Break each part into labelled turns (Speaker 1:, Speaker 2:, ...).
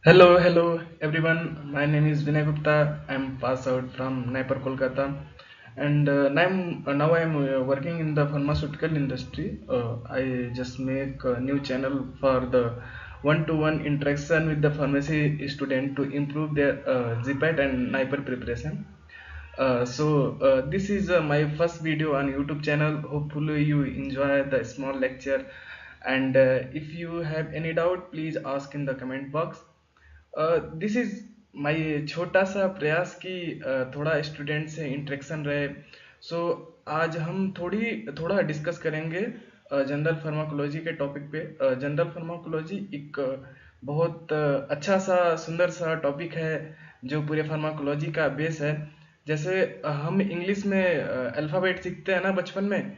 Speaker 1: Hello everyone. My name is Vinay Gupta. I'm passed out from Naipur, Kolkata, and now I'm working in the pharmaceutical industry. I just make a new channel for the one-to-one interaction with the pharmacy student to improve their GPAT and Naipur preparation. This is my first video on YouTube channel. Hopefully you enjoy the small lecture, and if you have any doubt, please ask in the comment box. This is my छोटा सा प्रयास कि थोड़ा student से interaction रहे। आज हम थोड़ा डिस्कस करेंगे जनरल फार्माकोलॉजी के टॉपिक पे। जनरल फार्माकोलॉजी एक बहुत अच्छा सा सुंदर सा टॉपिक है जो पूरे फार्माकोलॉजी का बेस है। जैसे हम इंग्लिश में अल्फ़ाबेट सीखते हैं ना बचपन में,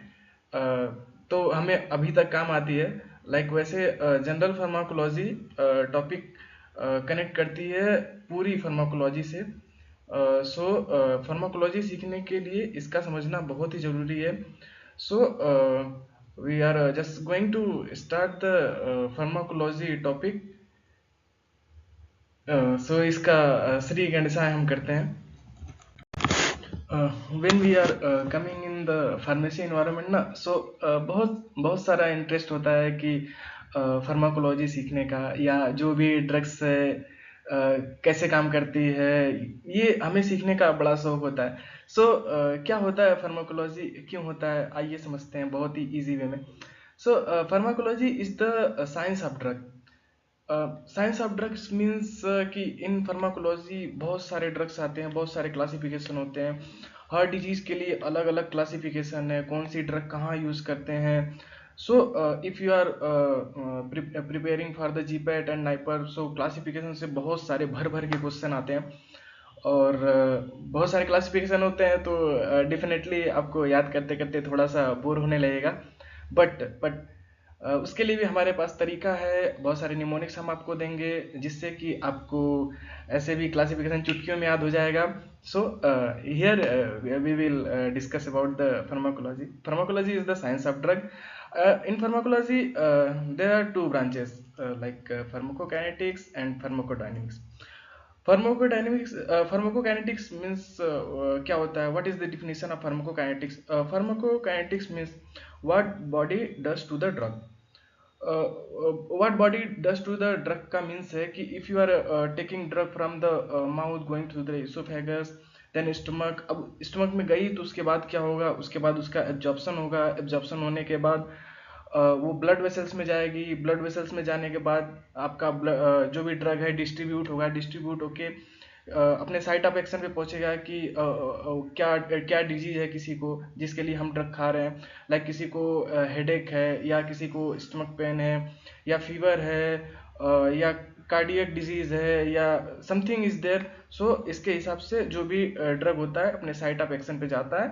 Speaker 1: तो हमें अभी तक काम आती है। वैसे जनरल फार्माकोलॉजी टॉपिक कनेक्ट करती है पूरी फार्माकोलॉजी से। फार्माकोलॉजी सीखने के लिए इसका समझना बहुत ही ज़रूरी है। So we are just going to start the pharmacology topic. इसका श्री गणेशाय हम करते हैं। When we are coming in the pharmacy environment ना, बहुत बहुत सारा इंटरेस्ट होता है कि फार्माकोलॉजी सीखने का, या जो भी ड्रग्स है कैसे काम करती है, ये हमें सीखने का बड़ा शौक होता है। क्या होता है फार्माकोलॉजी, क्यों होता है, आइए समझते हैं बहुत ही इजी वे में। Pharmacology is the science of drug. Science of drugs means कि इन फार्माकोलॉजी बहुत सारे ड्रग्स आते हैं, बहुत सारे क्लासिफिकेशन होते हैं। हर डिजीज के लिए अलग अलग क्लासिफिकेशन है, कौन सी ड्रग कहाँ यूज करते हैं। If you are preparing for the GPAT and NIPER, so classification से बहुत सारे भर भर के क्वेश्चन आते हैं। और बहुत सारे क्लासिफिकेशन होते हैं, तो डेफिनेटली आपको याद करते करते थोड़ा सा बोर होने लगेगा। बट उसके लिए भी हमारे पास तरीका है। बहुत सारे निमोनिक्स हम आपको देंगे जिससे कि आपको ऐसे भी क्लासिफिकेशन चुटकियों में याद हो जाएगा। Here we will discuss about the pharmacology. Pharmacology is the science of drug. In pharmacology, there are two branches, pharmacokinetics and pharmacodynamics. Pharmacokinetics means क्या होता है, what is the definition of pharmacokinetics? Pharmacokinetics means what body does to the drug. What body does to the drug का means है कि if you are taking drug from the mouth going to the esophagus, then stomach, अब stomach में गई तो उसके बाद क्या होगा, उसके बाद उसका एब्जॉर्प्शन होगा। एब्जॉर्प्शन होने के बाद वो ब्लड वेसल्स में जाएगी। ब्लड वेसल्स में जाने के बाद आपका जो भी ड्रग है डिस्ट्रीब्यूट होगा। डिस्ट्रीब्यूट होके अपने साइट ऑफ एक्शन पे पहुंचेगा कि क्या क्या डिजीज है किसी को जिसके लिए हम ड्रग खा रहे हैं। किसी को हेडेक है, या किसी को स्टमक पेन है, या फीवर है, या कार्डियक डिजीज है, या समथिंग इज देयर। इसके हिसाब से जो भी ड्रग होता है अपने साइट ऑफ एक्शन पे जाता है,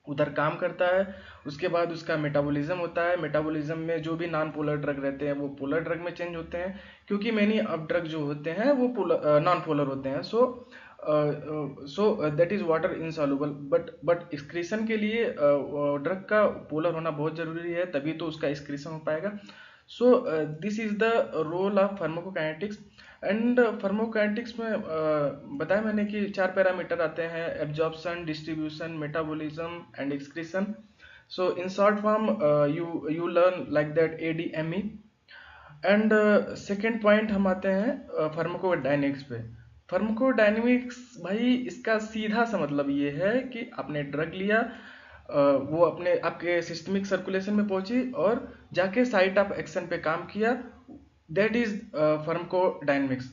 Speaker 1: उधर काम करता है। उसके बाद उसका मेटाबॉलिज्म होता है। मेटाबॉलिज्म में जो भी नॉन पोलर ड्रग रहते हैं वो पोलर ड्रग में चेंज होते हैं, क्योंकि मैनी अब ड्रग जो होते हैं वो नॉन पोलर होते हैं। That is water insoluble. But excretion के लिए ड्रग का पोलर होना बहुत जरूरी है, तभी तो उसका एक्सक्रीशन हो पाएगा। This is the role of pharmacokinetics. And pharmacokinetics में बताया मैंने कि चार पैरामीटर आते हैं: absorption, distribution, metabolism and excretion. In short form you learn like that ADME। And second point हम आते हैं फार्माकोडायनेमिक्स पे। फार्माकोडायनेमिक्स भाई, इसका सीधा सा मतलब ये है कि आपने ड्रग लिया, वो अपने आपके सिस्टमिक सर्कुलेशन में पहुंची और जाके साइट ऑफ एक्शन पे काम किया। That is pharmacodynamics.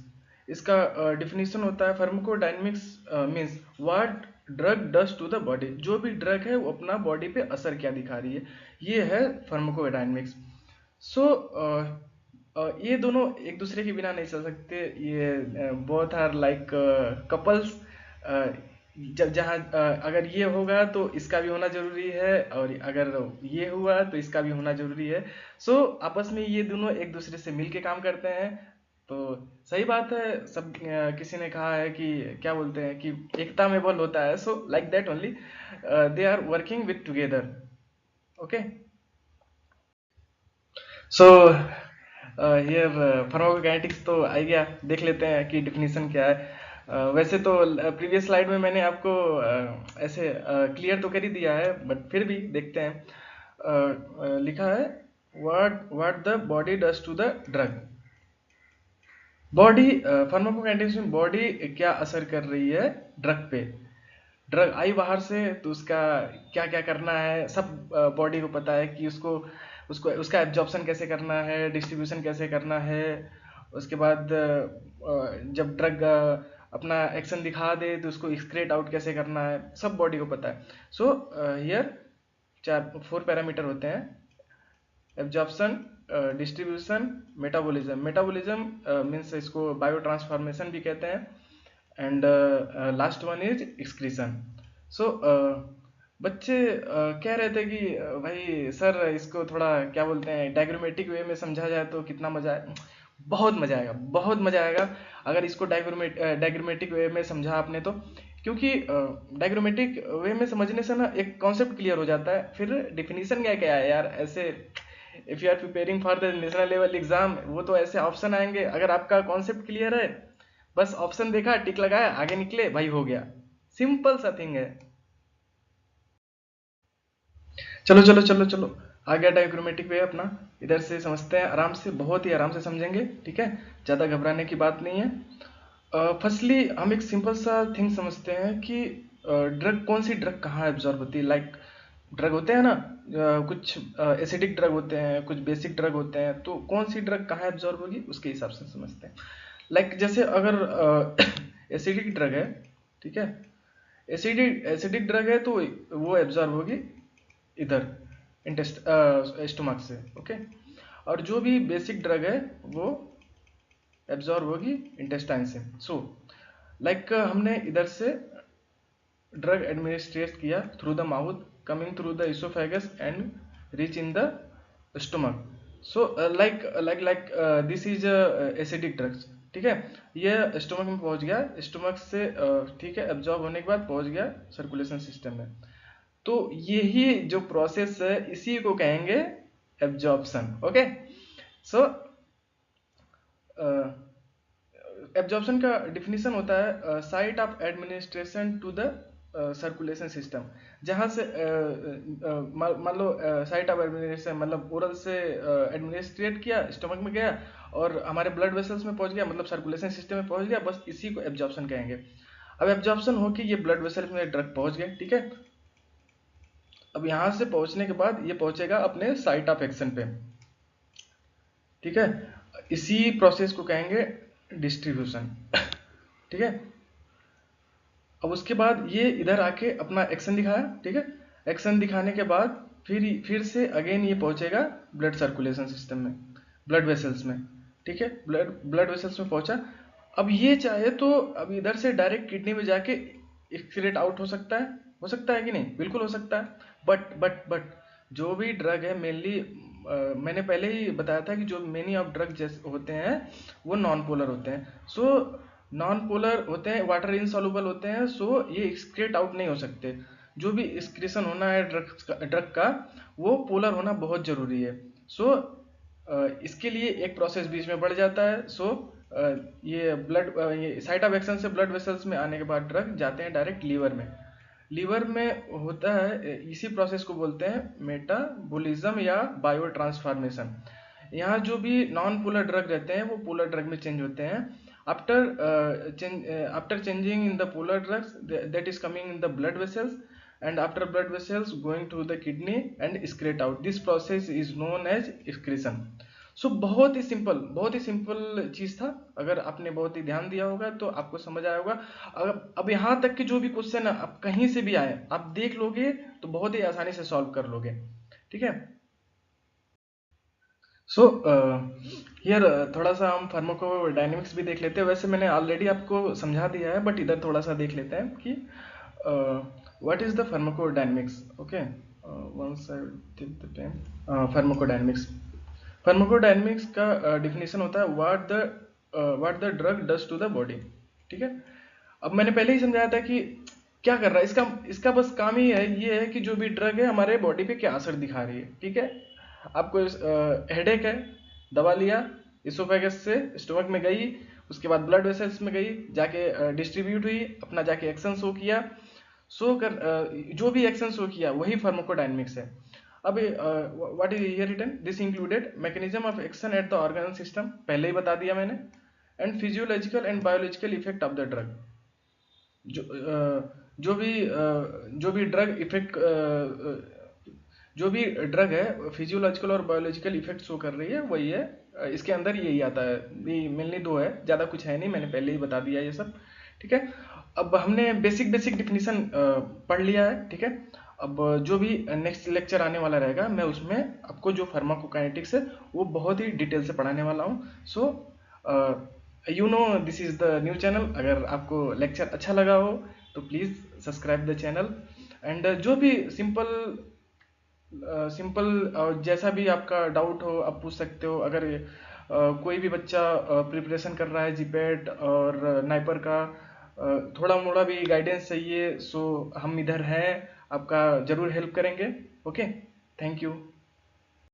Speaker 1: इसका डिफिनीशन होता है, pharmacodynamics means what drug does to the body. जो भी ड्रग है वो अपना बॉडी पे असर क्या दिखा रही है, ये है फार्माकोडायनेमिक्स। सो ये दोनों एक दूसरे के बिना नहीं चल सकते। ये बोथ आर लाइक कपल्स। जब जहाँ अगर ये होगा तो इसका भी होना जरूरी है, और अगर ये हुआ तो इसका भी होना जरूरी है। आपस में ये दोनों एक दूसरे से मिल के काम करते हैं। तो सही बात है। सब किसी ने कहा है कि क्या बोलते हैं कि एकता में बल होता है। Like that only they are working with together. Okay. So here pharmacokinetics तो आ गया, देख लेते हैं कि डिफिनीशन क्या है। वैसे तो प्रीवियस स्लाइड में मैंने आपको ऐसे क्लियर तो कर ही दिया है, बट फिर भी देखते हैं। लिखा है what the body does to the drug. Body pharmacokinetics में बॉडी क्या असर कर रही है ड्रग पे। ड्रग आई बाहर से तो उसका क्या क्या करना है, सब बॉडी को पता है कि उसको उसको उसका एब्जॉर्प्शन कैसे करना है, डिस्ट्रीब्यूशन कैसे करना है। उसके बाद जब ड्रग अपना एक्शन दिखा दे तो उसको एक्सक्रेट आउट कैसे करना है, सब बॉडी को पता है। सो हियर 4 पैरामीटर होते हैं: absorption, distribution, metabolism. Metabolism means इसको बायो ट्रांसफॉर्मेशन भी कहते हैं। And last one is excretion. So बच्चे कह रहे थे कि भाई सर इसको थोड़ा क्या बोलते हैं डायग्रामेटिक वे में समझा जाए तो कितना मजा है। बहुत मजा आएगा, बहुत मजा आएगा अगर इसको डायग्रामेटिक वे में समझा आपने तो। क्योंकि डायग्रामेटिक वे में समझने से ना एक कॉन्सेप्ट क्लियर हो जाता है। फिर डिफिनीशन क्या क्या है यार, ऐसे if you are preparing for the national level exam, वो तो ऐसे ऑप्शन आएंगे। अगर आपका कॉन्सेप्ट क्लियर है, बस ऑप्शन देखा, टिक लगाया, आगे निकले, भाई हो गया। सिंपल सा थिंग है। चलो चलो चलो चलो, आ गया डायग्रामेटिक वे अपना। इधर से समझते हैं आराम से, बहुत ही आराम से समझेंगे, ठीक है। ज़्यादा घबराने की बात नहीं है। फर्स्टली हम एक सिंपल सा थिंग समझते हैं कि ड्रग, कौन सी ड्रग कहाँ एब्जॉर्ब होती है। लाइक ड्रग होते हैं ना, कुछ एसिडिक ड्रग होते हैं, कुछ बेसिक ड्रग होते हैं, तो कौन सी ड्रग कहाँ एब्जॉर्ब होगी उसके हिसाब से समझते हैं। लाइक जैसे अगर एसिडिक ड्रग है, ठीक है, एसिडिक एसिडिक ड्रग है तो वो एब्जॉर्ब होगी इधर इंटेस्ट स्टोमक से, ओके। और जो भी बेसिक ड्रग है वो एब्जॉर्ब होगी इंटेस्टाइन से। सो लाइक हमने इधर से ड्रग एडमिनिस्ट्रेट किया through the mouth, coming through the oesophagus and reach in the stomach. So like this is acidic drugs, ठीक है। ये स्टोमक में पहुंच गया, स्टोमक से ठीक है, एब्जॉर्ब होने के बाद पहुंच गया सर्कुलेशन सिस्टम में। तो यही जो प्रोसेस है इसी को कहेंगे एब्जॉर्प्शन, ओके। सो एब्जॉर्प्शन का डिफिनीशन होता है site of administration to the circulation system. जहाँ से मान लो साइट ऑफ एडमिनिस्ट्रेशन मतलब ओरल से एडमिनिस्ट्रेट किया, स्टमक में गया और हमारे ब्लड वेसल्स में पहुंच गया, मतलब सर्कुलेशन सिस्टम में पहुंच गया, बस इसी को एब्जॉर्प्शन कहेंगे। अब एब्जॉर्प्शन हो कि ये ब्लड वेसल्स में ड्रग पहुंच गए, ठीक है। अब यहाँ से पहुंचने के बाद ये पहुंचेगा अपने साइट ऑफ एक्शन पे, ठीक है। इसी प्रोसेस को कहेंगे डिस्ट्रीब्यूशन, ठीक है। अब उसके बाद ये इधर आके अपना एक्शन दिखाया, ठीक है। एक्शन दिखाने के बाद फिर से अगेन ये पहुंचेगा ब्लड सर्कुलेशन सिस्टम में, ब्लड वेसल्स में, ठीक है। ब्लड वेसल्स में पहुंचा। अब ये चाहे तो अब इधर से डायरेक्ट किडनी में जाके एक्सक्रीट आउट हो सकता है कि नहीं, बिल्कुल हो सकता है। बट जो भी ड्रग है मेनली, मैंने पहले ही बताया था कि जो मेनी ऑफ ड्रग जैसे होते हैं वो नॉन पोलर होते हैं। सो नॉन पोलर होते हैं, वाटर इनसॉल्युबल होते हैं, सो ये एक्सक्रीट आउट नहीं हो सकते। जो भी एक्सक्रीशन होना है ड्रग का वो पोलर होना बहुत जरूरी है। सो इसके लिए एक प्रोसेस बीच में बढ़ जाता है। सो ये साइट ऑफ एक्शन से ब्लड वेसल्स में आने के बाद ड्रग जाते हैं डायरेक्ट लीवर में। लीवर में होता है, इसी प्रोसेस को बोलते हैं मेटाबॉलिज्म या बायो ट्रांसफॉर्मेशन। यहाँ जो भी नॉन पोलर ड्रग रहते हैं वो पोलर ड्रग में चेंज होते हैं after changing in the polar drugs that is coming in the blood vessels and after blood vessels going to the kidney and excrete out. This process is known as excretion. सो बहुत ही simple चीज था। अगर आपने बहुत ही ध्यान दिया होगा तो आपको समझ आया होगा। अब यहाँ तक के जो भी क्वेश्चन आप कहीं से भी आए, आप देख लोगे तो बहुत ही आसानी से सॉल्व कर लोगे, ठीक है। सो हियर थोड़ा सा हम फार्माकोडायनेमिक्स भी देख लेते हैं। वैसे मैंने ऑलरेडी आपको समझा दिया है, बट इधर थोड़ा सा देख लेते हैं कि what is the pharmacodynamics, okay. Once I take the time, pharmacodynamics. Pharmacodynamics का डिफिनेशन होता है what the drug does to the body, ठीक है। अब मैंने पहले ही समझाया था कि क्या कर रहा है इसका बस काम ही है, ये है कि जो भी ड्रग है हमारे बॉडी पे क्या असर दिखा रही है, ठीक है। आपको हेडेक है, दवा लिया, इसोफेगस से स्टमक में गई, उसके बाद ब्लड वेसल्स में गई, जाके डिस्ट्रीब्यूट हुई, अपना जाके एक्शन शो किया, शो कर जो भी एक्शन शो किया वही फार्माकोडायनेमिक्स है। अब what is here written, this included mechanism of action at the organ system, पहले ही बता दिया मैंने, and physiological and biological effect of the drug. जो जो भी ड्रग इफेक्ट जो भी ड्रग है फिजियोलॉजिकल और बायोलॉजिकल इफेक्ट शो कर रही है वही है, इसके अंदर यही आता है। ये मेनली दो है, ज़्यादा कुछ है नहीं, मैंने पहले ही बता दिया ये सब, ठीक है। अब हमने बेसिक डिफिनीशन पढ़ लिया है, ठीक है। अब जो भी नेक्स्ट लेक्चर आने वाला रहेगा मैं उसमें आपको जो फार्माकोकाइनेटिक्स है वो बहुत ही डिटेल से पढ़ाने वाला हूँ। So you know this is the new channel. अगर आपको लेक्चर अच्छा लगा हो तो please subscribe the channel, and जो भी सिंपल जैसा भी आपका डाउट हो आप पूछ सकते हो। अगर कोई भी बच्चा प्रिपरेशन कर रहा है जीपेट और नाइपर का, थोड़ा मोड़ा भी गाइडेंस चाहिए, सो हम इधर हैं, आपका ज़रूर हेल्प करेंगे। Okay, thank you.